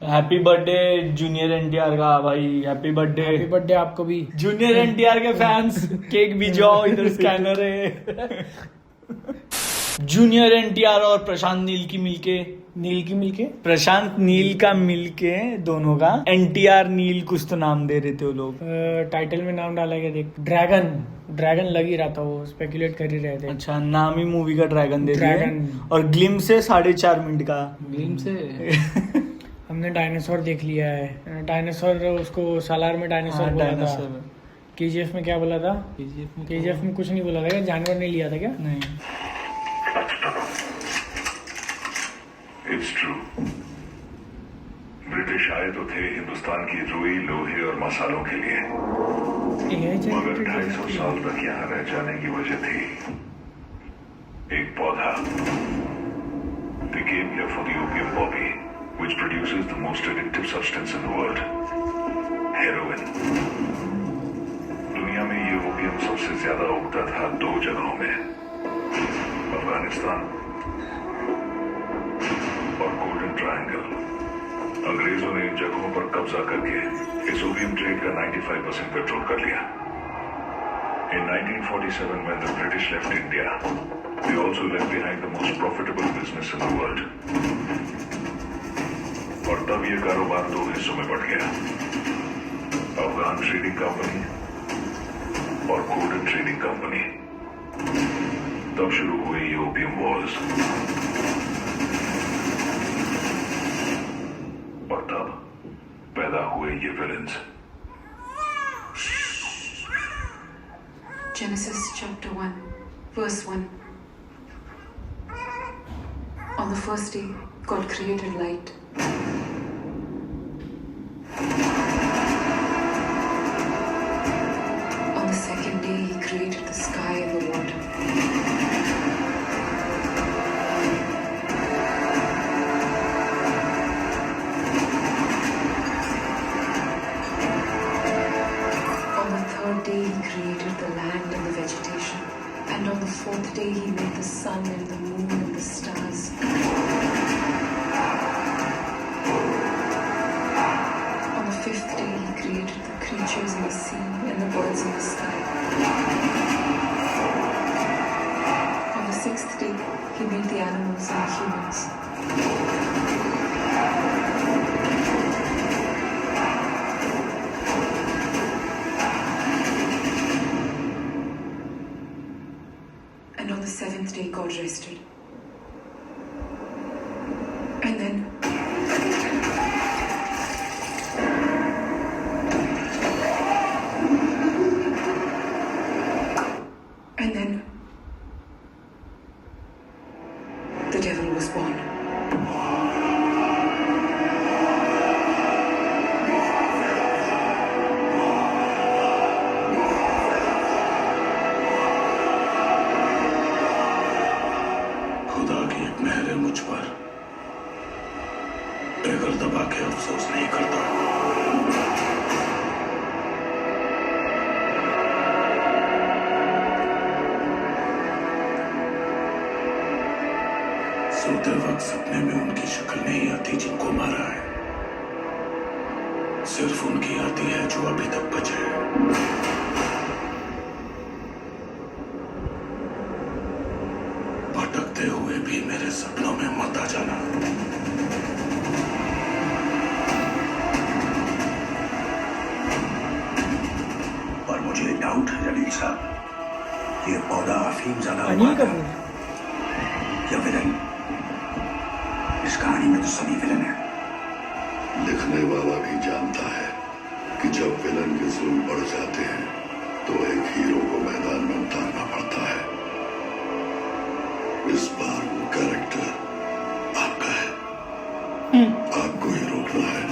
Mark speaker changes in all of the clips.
Speaker 1: Happy birthday junior NTR का भाई। Happy
Speaker 2: happy
Speaker 1: birthday
Speaker 2: birthday आपको भी।
Speaker 1: जूनियर एनटीआर के फैंस। केक भी जाओ, इधर स्कैनर है। जूनियर एनटीआर और प्रशांत नील की मिलके,
Speaker 2: नील की मिलके
Speaker 1: प्रशांत नील का मिलके दोनों का एनटीआर नील कुछ तो नाम दे रहे थे वो लोग।
Speaker 2: टाइटल में नाम डाला गया, देख ड्रैगन ड्रैगन लग ही रहा था, वो स्पेकुलेट कर ही रहे थे।
Speaker 1: अच्छा, नाम ही मूवी का ड्रैगन दे दिया।
Speaker 2: ड्रैगन।
Speaker 1: और ग्लिम से 4.5 मिनट का
Speaker 3: ग्लिम से
Speaker 2: हमने डायनासोर देख लिया है। डायनासोर उसको सालार में डायनासोर
Speaker 1: हाँ,
Speaker 2: बोला था।
Speaker 1: डायनासोर।
Speaker 2: केजीएफ में क्या बोला था?
Speaker 3: केजीएफ में
Speaker 2: केजीएफ में कुछ नहीं बोला था क्या? जानवर नहीं लिया था क्या?
Speaker 1: नहीं।
Speaker 4: It's true. ब्रिटिश आए तो थे हिंदुस्तान की रुई, लोहे और मसालों के लिए, मगर 250 साल तक यहाँ रह जाने की वजह थी एक पौधा। They came here for the opium poppy, which produces the most addictive substance in the world, heroin. दुनिया में ये ओपियम सबसे ज्यादा उगता था 2 जगहों में, अफगानिस्तान और गोल्डन ट्रायंगल। अंग्रेजों ने इन जगहों पर कब्जा करके इस ओपियम ट्रेड का 95% कंट्रोल कर लिया। In 1947, when the British left India, they also left behind the most profitable business in the world. और तब ये कारोबार 2 हिस्सों में बढ़ गया, अफगान ट्रेडिंग कंपनी और गोल्डन ट्रेडिंग कंपनी। तब शुरू हुए ये ओपियम वॉर्स, और तब पैदा हुए ये villains.
Speaker 5: Genesis chapter 1, verse 1. On the first day, God created light. On the second day, He created the sky and the water. On the third day, He created the land and the vegetation. And on the fourth day, He made the sun and the moon and the stars. On the fifth day, He created the creatures in the sea and the birds in the sky. On the sixth day, He made the animals and the humans. And on the seventh day, God rested. And then the devil was born.
Speaker 4: खुदा की एक मेहर है मुझ पर, trigger दबा के अफसोस नहीं करता। सोते वक्त सपने में उनकी शक्ल नहीं आती जिनको मारा है, सिर्फ उनकी आती है जो अभी तक बचे हैं। भटकते हुए भी मेरे सपनों में मत आ जाना। और मुझे डाउट है जलील साहब, ये पौधा अफीम ज्यादा
Speaker 2: अनिल
Speaker 4: हुआ था
Speaker 2: कपूर।
Speaker 4: या विलन? इस कहानी में तो सभी विलन है। लिखने वाला भी जानता है कि जब विलन के जुल्म बढ़ जाते हैं तो एक हीरो को मैदान में उतारना पड़ता है। इस बार वो कैरेक्टर आपका है, आपको ही रोकना है।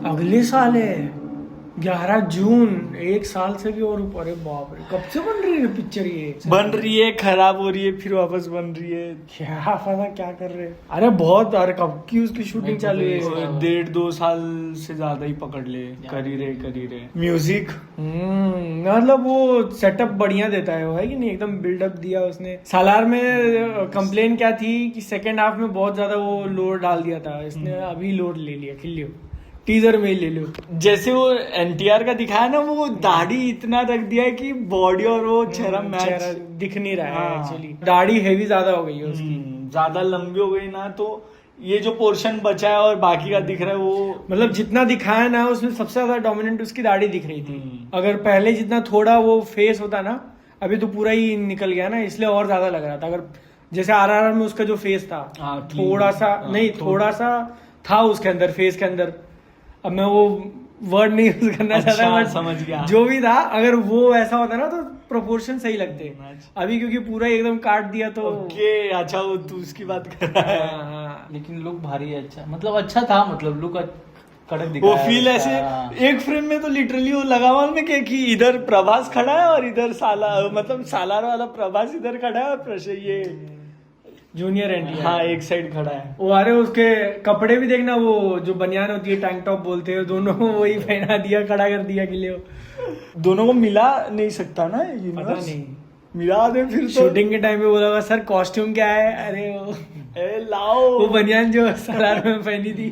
Speaker 2: अगले साल है 11 जून, एक साल से भी और ऊपर है। बाप रे, कब से बन रही है पिक्चर ये?
Speaker 1: बन रही है, खराब हो रही है, फिर वापस बन रही है।
Speaker 2: क्या पता क्या कर रहे हैं। अरे बहुत, अरे कब की उसकी शूटिंग चालू है?
Speaker 1: 1.5-2 साल से ज्यादा ही पकड़ ले, कर ही रहे। म्यूजिक
Speaker 2: मतलब वो सेटअप बढ़िया देता है वो, है कि नहीं? एकदम बिल्डअप दिया उसने। सालार में कंप्लेन क्या थी कि सेकंड हाफ में बहुत ज्यादा वो लोड डाल दिया था, इसने अभी लोड ले लिया। खिल्लियो टीजर में ही ले लो।
Speaker 1: जैसे वो एनटीआर का दिखाया ना, वो दाढ़ी इतना रख दिया है कि बॉडी और वो चेहरा मैच
Speaker 2: दिख नहीं रहा है।
Speaker 1: हाँ।
Speaker 2: एक्चुअली दाढ़ी हेवी ज्यादा हो गई है उसकी,
Speaker 1: ज्यादा लंबी हो गई ना, तो ये जो पोर्शन बचा है और बाकी का दिख रहा है वो,
Speaker 2: मतलब जितना दिखाया ना उसमें सबसे ज्यादा डोमिनेंट उसकी दाढ़ी दिख रही थी। अगर पहले जितना थोड़ा वो फेस होता ना, अभी तो पूरा ही निकल गया ना, इसलिए और ज्यादा लग रहा था। अगर जैसे आरआरआर में उसका जो फेस था, थोड़ा सा नहीं, थोड़ा सा था उसके अंदर, फेस के अंदर। अब मैं वो वर्ड नहीं यूज करना चाहता, बट
Speaker 1: समझ गया।
Speaker 2: जो भी था, अगर वो ऐसा होता ना तो प्रोपोर्शन सही लगते। अभी क्योंकि पूरा एकदम काट दिया तो
Speaker 1: ओके, अच्छा वो तू उसकी बात कर रहा है।
Speaker 2: हाँ।
Speaker 3: लेकिन लुक भारी अच्छा, मतलब अच्छा था, मतलब लुक कड़क
Speaker 1: वो
Speaker 3: दिखाया
Speaker 1: फील
Speaker 3: उसका।
Speaker 1: ऐसे एक फ्रेम में तो लिटरली वो लगा हुआ में कि इधर प्रभास खड़ा है और इधर मतलब सालार वाला प्रभास इधर खड़ा है और ये
Speaker 2: जूनियर एनटीआर
Speaker 1: हाँ एक साइड खड़ा है।
Speaker 2: वो अरे उसके कपड़े भी देखना, वो जो बनियान होती है टैंक टॉप बोलते हैं, दोनों को वही पहना दिया, खड़ा कर दिया के लिए।
Speaker 1: दोनों को मिला नहीं सकता ना,
Speaker 2: पता नहीं,
Speaker 1: मिला दे फिर तो।
Speaker 2: शूटिंग के टाइम पे बोला सर कॉस्ट्यूम क्या है? अरे वो
Speaker 1: लाओ
Speaker 2: वो बनियान जो सालार में पहनी थी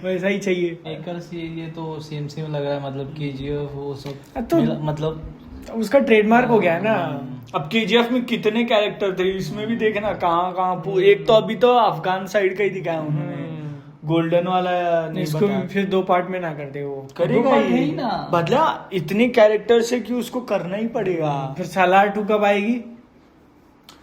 Speaker 2: वैसा ही चाहिए।
Speaker 3: मेकर्स ये तो सेम लग रहा है, मतलब केजीएफ वो सब
Speaker 2: तो
Speaker 3: मतलब
Speaker 2: उसका ट्रेडमार्क हो गया है ना।
Speaker 1: अब केजीएफ में कितने कैरेक्टर थे, इसमें भी देखना कहाँ एक तो अभी तो अफगान साइड का ही दिखाया उन्होंने, गोल्डन वाला नहीं
Speaker 2: इसको
Speaker 1: बताया।
Speaker 2: फिर 2 पार्ट में ना करते वो
Speaker 1: करेगा
Speaker 3: part है
Speaker 1: ही
Speaker 3: ही ना।
Speaker 1: बदला, इतने कैरेक्टर से कि उसको करना ही पड़ेगा।
Speaker 2: फिर सालार 2 कब आएगी?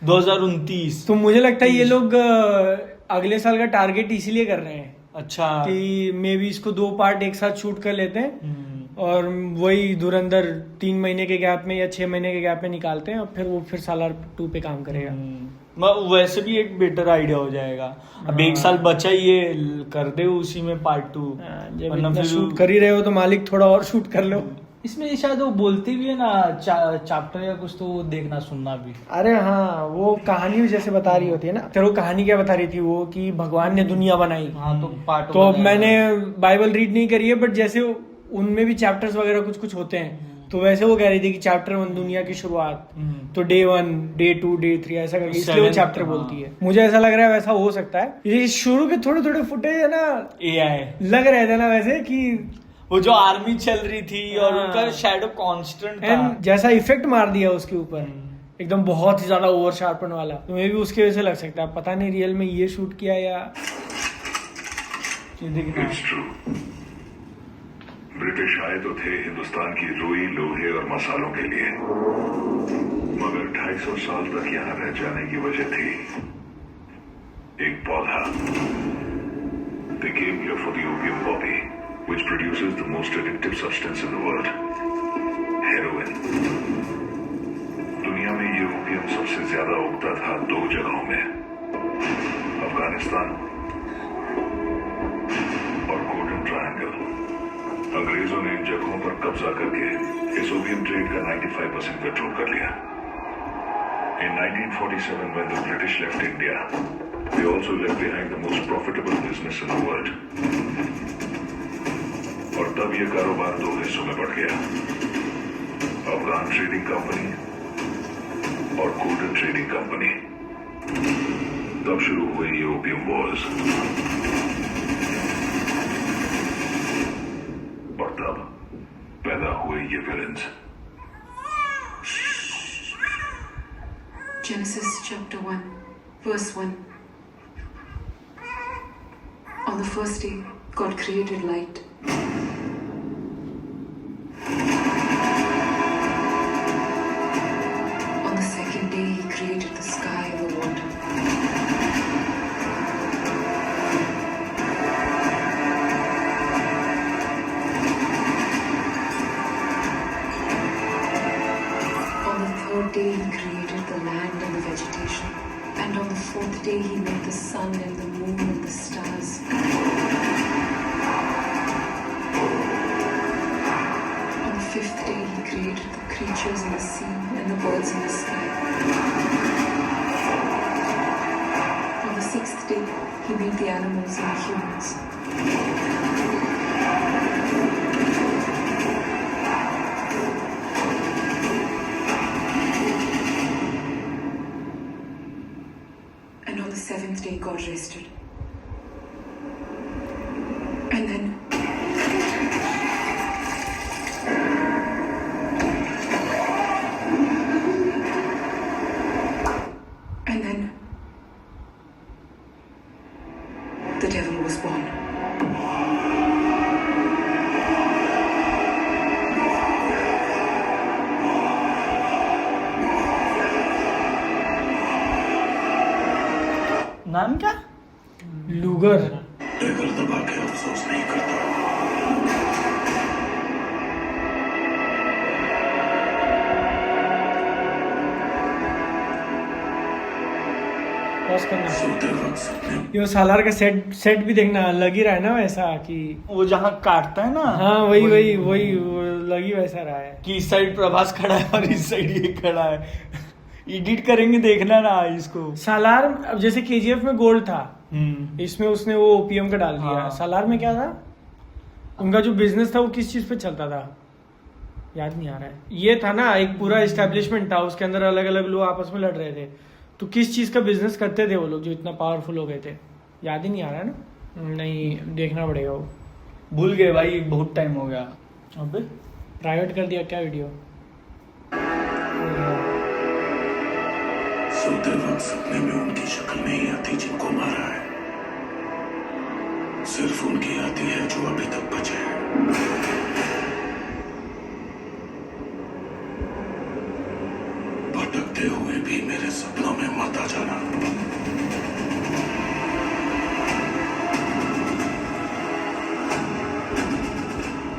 Speaker 1: 2029।
Speaker 2: तो मुझे लगता है ये लोग अगले साल का टारगेट इसीलिए कर रहे हैं
Speaker 1: अच्छा
Speaker 2: कि मे बी इसको 2 पार्ट एक साथ शूट कर लेते हैं और वही धुरंधर 3 महीने के गैप में या 6 महीने के गैप में निकालते हैं, और फिर वो फिर सालार 2 पे काम करेगा।
Speaker 1: वैसे भी एक बेटर आइडिया हो जाएगा। अब 1 साल बचा ही ये, कर दे उसी में पार्ट 2।
Speaker 2: जब इतना शूट कर ही रहे हो तो मालिक थोड़ा और शूट कर लो।
Speaker 3: इसमें शायद वो बोलती भी है ना चैप्टर या कुछ, तो वो देखना सुनना भी।
Speaker 2: अरे हाँ, वो कहानी जैसे बता रही होती है ना। फिर वो कहानी क्या बता रही थी वो, कि भगवान ने दुनिया बनाई।
Speaker 3: हाँ तो पार्ट
Speaker 2: तो अब मैंने बाइबल रीड नहीं करी है, बट जैसे उनमें भी चैप्टर्स वगैरह कुछ कुछ होते हैं, तो वैसे वो कह रही थी कि चैप्टर 1 दुनिया की शुरुआत, तो डे 1, डे 2, डे 3 ऐसा करके, इसलिए वो चैप्टर बोलती है। मुझे ऐसा लग रहा है वैसा हो सकता है। ये शुरू के थोड़े थोड़े फुटेज है ना,
Speaker 1: एआई
Speaker 2: लग रहे थे ना वैसे कि
Speaker 1: वो जो आर्मी चल रही थी और उनका शैडो कांस्टेंट था,
Speaker 2: जैसा इफेक्ट मार दिया उसके ऊपर एकदम बहुत ही ज्यादा ओवर शार्पन वाला, तो मे भी उसके वजह से लग सकता है। पता नहीं रियल में ये शूट किया या
Speaker 4: It's true. ब्रिटिश आए तो थे हिंदुस्तान की रुई, लोहे और मसालों के लिए, मगर 250 साल तक यहाँ रह जाने की वजह थी एक पौधा। They came here for the opium poppy, which produces the most addictive substance in the world, heroin. दुनिया में ये ओपियम सबसे ज्यादा उगता था 2 जगहों में, अफगानिस्तान और गोल्डन ट्रायंगल। अंग्रेजों ने इन जगहों पर कब्जा करके इस ओपियम ट्रेड का 95% कंट्रोल कर लिया। In 1947, when the British left India, they also left behind the most profitable business in the world. और तब ये कारोबार 2 हिस्सों में बढ़ गया, अफगान ट्रेडिंग कंपनी और गोल्डन ट्रेडिंग कंपनी। तब शुरू हुए ये ओपियम वॉर्स, और तब पैदा हुए ये villains.
Speaker 5: Genesis chapter 1, verse 1. On the first day, God created light. On the second day, He created the sky and the water. On the third day, He created the land and the vegetation. And on the fourth day, He made the sun and the moon and the stars. creatures in the sea and the birds in the sky. On the 6th day, he made the animals and the humans. And on the 7th day, God rested. And then the devil was born.
Speaker 1: नाम क्या?
Speaker 2: लूगर।
Speaker 4: लेकर दबा के अफसोस नहीं करता।
Speaker 2: Pause करना।
Speaker 4: सोते वक्त सपने
Speaker 2: ये सालार का सेट भी देखना लग ही रहा है ना वैसा कि
Speaker 1: वो जहाँ काटता है ना,
Speaker 2: हाँ वही वो लगी वैसा रहा है
Speaker 1: कि इस साइड प्रभास खड़ा है और इस साइड ये खड़ा है। एडिट करेंगे, देखना ना इसको।
Speaker 2: सालार अब जैसे केजीएफ में गोल्ड था, इसमें उसने वो ओपीएम का डाल दिया।
Speaker 1: हाँ।
Speaker 2: सालार में क्या था, उनका जो बिजनेस था वो किस चीज पे चलता था याद नहीं आ रहा है। ये था ना एक पूरा एस्टेब्लिशमेंट था, उसके अंदर अलग अलग लोग आपस में लड़ रहे थे। तो किस चीज का बिजनेस करते थे वो लोग जो इतना पावरफुल हो गए थे, याद ही नहीं आ रहा है ना। नहीं देखना पड़ेगा वो।
Speaker 1: भूल गए भाई, बहुत टाइम हो गया। अबे
Speaker 2: प्राइवेट कर दिया क्या वीडियो।
Speaker 4: सोते वक्त सपने में उनकी शक्ल नहीं आती जिनको मारा है, सिर्फ उनकी आती है जो अभी तक बचे हैं। भटकते हुए भी मेरे सपनों में मत आ जाना।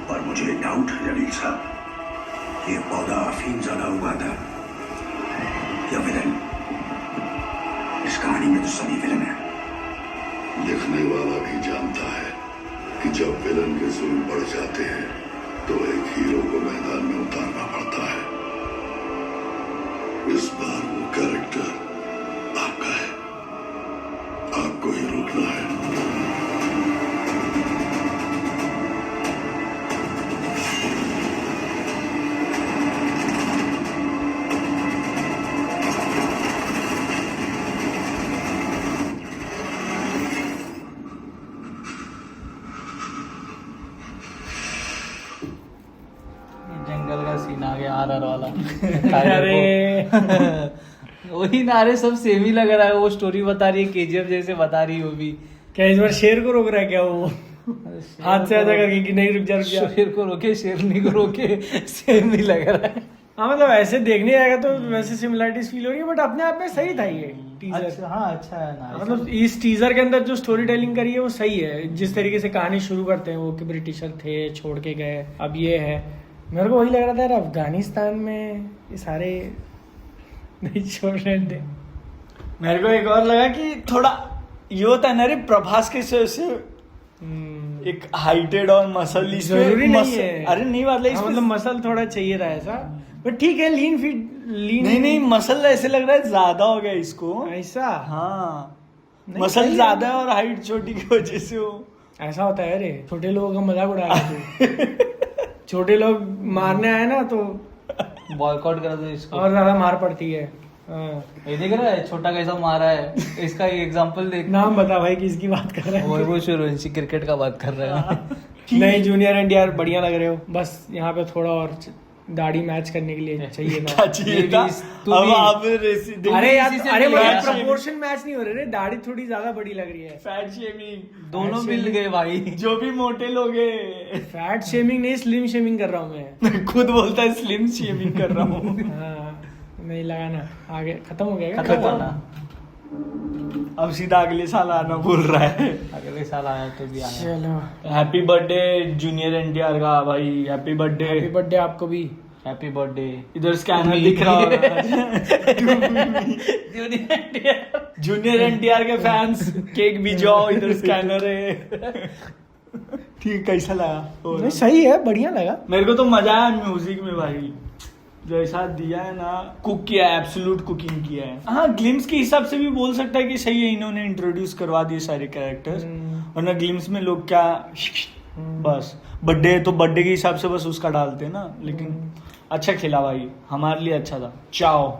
Speaker 6: पर मुझे एक डाउट है जलील साहब, ये पौधा अफीम ज्यादा हुआ था या विलन? इस कहानी में तो सभी विलन है।
Speaker 4: लिखने वाला भी जानता है कि जब विलन के जुल्म बढ़ जाते हैं तो एक हीरो को मैदान में उतारना पड़ता है। इस बार वो कैरेक्टर आपका है, आपको ही रोकना है।
Speaker 3: जंगल का सीन आ गया आरआर वाला।
Speaker 2: अरे
Speaker 3: वही नारे सब सेम ही लग रहा है। वो स्टोरी बता रही है, केजीएफ जैसे बता रही है वो भी।
Speaker 2: क्या इस बार शेर को रोक रहा है क्या वो, हाथ से ऐसा करके कि नहीं रुक जा
Speaker 3: शेर को रोके, शेरनी को रोके, सेम ही लग रहा है।
Speaker 2: हाँ मतलब ऐसे देखने जाएगा तो वैसे सिमिलरिटीज फील हो रही है, बट अपने आप में सही था ये टीजर।
Speaker 3: अच्छा, हाँ अच्छा है ना।
Speaker 2: मतलब इस टीजर के अंदर जो स्टोरी टेलिंग करी है वो सही है। जिस तरीके से कहानी शुरू करते हैं वो कि ब्रिटिशर थे, छोड़ के गए, अब ये है। मेरे को वही लग रहा था यार अफगानिस्तान में ये सारे नहीं छोड़ रहे थे।
Speaker 1: मेरे को एक और लगा कि थोड़ा ये होता है ना रे, प्रभास के से एक हाइटेड और मसल
Speaker 2: जरूरी नहीं है।
Speaker 1: अरे नहीं मतलब
Speaker 2: हाँ, मतलब मसल थोड़ा चाहिए था ऐसा, बट ठीक है। लीन फिट लीन
Speaker 1: नहीं मसल ऐसे लग रहा है ज्यादा हो गया इसको
Speaker 2: ऐसा।
Speaker 1: हाँ
Speaker 2: नहीं,
Speaker 1: मसल
Speaker 2: सही है।
Speaker 1: ज्यादा है और हाइट छोटी की वजह से वो
Speaker 2: ऐसा होता है रे, छोटे लोगों का मजाक उड़ा रहे थे। छोटे लोग मारने आए ना तो
Speaker 3: बॉयकॉट कर दो इसको।
Speaker 2: और ज्यादा मार पड़ती है। हाँ।
Speaker 3: ये देख रहा है छोटा कैसा मारा है, इसका एग्जांपल देख।
Speaker 2: नाम बता भाई किसकी बात कर रहे हैं।
Speaker 3: वो सूर्यवंशी क्रिकेट का बात कर रहे हैं।
Speaker 2: नहीं जूनियर एनटीआर बढ़िया लग रहे हो, बस यहाँ पे थोड़ा और दाढ़ी मैच करने के लिए चाहिए था।
Speaker 1: क्या चाहिए था?
Speaker 3: तू
Speaker 1: अब
Speaker 3: भी-
Speaker 1: आप रेसी
Speaker 2: अरे यार,
Speaker 3: इसी से
Speaker 2: अरे
Speaker 3: मिलेगा।
Speaker 2: मतलब प्रपोर्शन मैच नहीं हो रहे रे, दाढ़ी थोड़ी ज्यादा बड़ी लग रही है।
Speaker 1: फैट शेमिंग
Speaker 3: दोनों मिल गए भाई।
Speaker 1: जो भी मोटे लोग हैं।
Speaker 2: फैट शेमिंग नहीं, स्लिम शेमिंग कर रहा हूँ मैं।
Speaker 1: खुद बोलता है स्लिम शेमिंग कर रहा हूँ।
Speaker 2: हाँ, नहीं लगाना। आगे खत्म हो गया क्या?
Speaker 3: खत्म हुआ ना,
Speaker 1: अब सीधा अगले साल आना बोल रहा है।
Speaker 3: अगले साल आया तो भी आया।
Speaker 2: चलो
Speaker 1: हैप्पी बर्थडे जूनियर एनटीआर का भाई, हैप्पी
Speaker 2: हैप्पी
Speaker 1: बर्थडे।
Speaker 2: बर्थडे आपको भी।
Speaker 3: Happy birthday.
Speaker 1: इधर स्कैनर दिख रहा होगा। जूनियर एनटीआर के फैंस केक भिजवाओ, इधर स्कैनर है। ठीक, कैसा लगा?
Speaker 2: नहीं सही है, बढ़िया लगा।
Speaker 1: मेरे को तो मजा आया म्यूजिक में भाई। जैसा दिया है ना, कुक किया है, एब्सोल्यूट कुकिंग किया है। हाँ, ग्लिम्स के हिसाब से भी बोल सकता है कि सही है, इन्होंने इंट्रोड्यूस करवा दिए सारे कैरेक्टर्स। वरना ग्लिम्स में लोग क्या बस बर्थडे है तो बर्थडे के हिसाब से बस उसका डालते हैं ना। लेकिन अच्छा खेला भाई, हमारे लिए अच्छा था। चाओ।